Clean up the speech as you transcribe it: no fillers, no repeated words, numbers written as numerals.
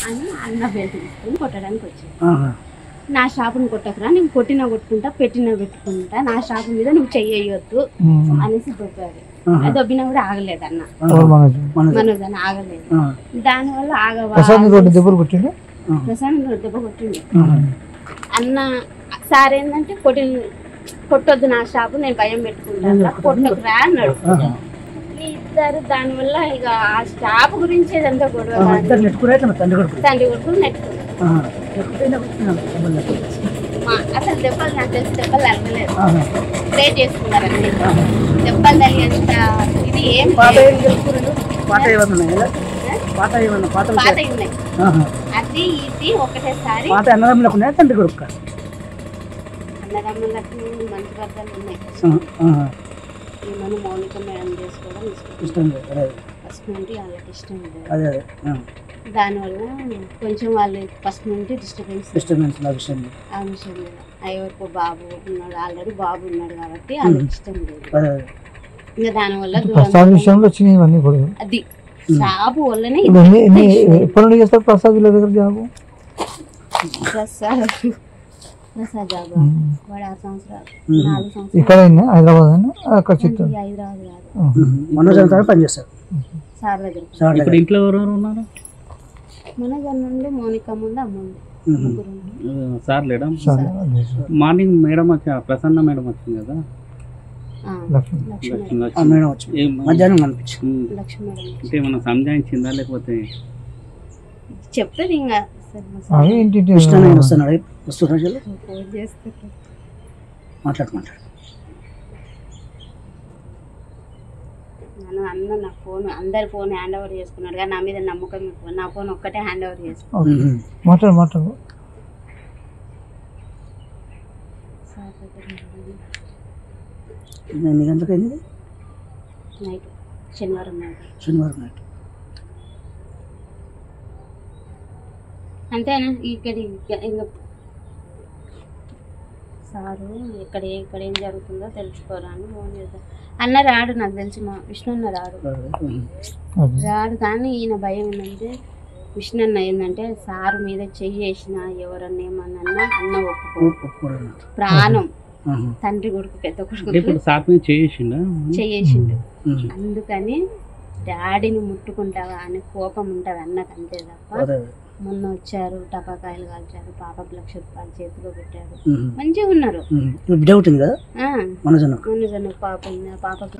అని అన్న బెల్ట్ తీసుకొని కొట్టడానికి వచ్చాను. నా షాపుని కొట్టకురా, నేను కొట్టినా కొట్టుకుంటా, పెట్టినా పెట్టుకుంటా, నా షాపు మీద నువ్వు చెయ్యొద్దు అనేసి దొబ్బాడు. దొబ్బినా కూడా ఆగలేదు అన్న, మనోజ్ అని ఆగలేదు. దానివల్ల ప్రశాంత్ దెబ్బ కొట్టిండు అన్న. సార్ ఏంటంటే కొట్టొద్దు నా షాపు, నేను భయం పెట్టుకుంటా, కొట్టకురా అన్నాడు. ఇద్దరు దానివల్ల ఇక ఆ షాప్ గురించి ఏదంతా గొడవ, తండ్రి కొడుకులు నెట్టుకున్నారు. అసలు దెబ్బలు నాకు తెలిసి దెబ్బలు తగలేదు, ప్రే చేసుకున్నారు అన్ని. దెబ్బలు తగినంత ఇది ఏం పాతవి ఉన్నాయి, అది ఇది ఒకటేసారి. అన్నదమ్ములకు మంచి వర్గాలు ఉన్నాయి. ఏమన్నా మౌనిక మేడం చేసుకోవడం ఇష్టం ఫస్ట్ నుండి వాళ్ళకి ఇష్టం లేదు. దానివల్ల కొంచెం వాళ్ళు ఫస్ట్ నుండి డిస్టర్బెన్స్ ఆ విషయం మీద. ఎవరికో బాబు ఉన్నాడు, ఆల్రెడీ బాబు ఉన్నాడు కాబట్టి వాళ్ళకి ఇష్టం లేదు. ఇంకా దానివల్ల అది జాబు వల్లనే ప్రసాద్ జాబు వాడు 6 సంవత్సరాలు 4 సంవత్సరాలు హైదరాబాద్ పనిచేస్తారు సార్ దగ్గర. ఇంట్లో ఉన్నారు మనోజ్ నుండి మౌనిక ముందు అమ్మ సార్ లేడా? మార్నింగ్ మేడం వచ్చా, ప్రసన్న మేడం వచ్చింది కదా, మధ్యాహ్నం అంటే మనం సంజాయించిందా లేకపోతే చెప్తుంది ఇంకా మాట్లాడు. అన్న నా ఫోన్ అందరి ఫోన్ హ్యాండ్ ఓవర్ చేసుకున్నాడు, కానీ నా మీద నమ్మకం ఎక్కువ. నా ఫోన్ ఒక్కటే హ్యాండ్ ఓవర్ చేసుకున్నాడు. మాట్లాడు ఎన్ని గంటలకైంది? నైట్, శనివారం నైట్. అంతేనా? ఇక్కడ ఇంకా సారు ఇక్కడ ఏం జరుగుతుందో తెలుసుకోరా అని ఫోన్ చేశాను. అన్న రాడు, నాకు తెలిసి మా విష్ణు అన్న రాడు. కానీ ఈయన భయం ఏంటంటే, విష్ణు అన్న ఏంటంటే సారు మీద చెయ్యేసిన ఎవరన్నా ఏమన్నా అన్న ఒప్పుకో, ప్రాణం తండ్రి కొడుకు పెద్ద కొడుకు చెయ్యేసిండు. అందుకని డాడీని ముట్టుకుంటావా అని కోపం ఉంటుంది అన్నకు, అంతే తప్ప. మొన్న వచ్చారు, టపాకాయలు కాల్చారు, పాపకు 1,00,000 రూపాయలు చేతిలో పెట్టారు, మంచిగా ఉన్నారు. మనోజ్ అన్న పాప పాపకు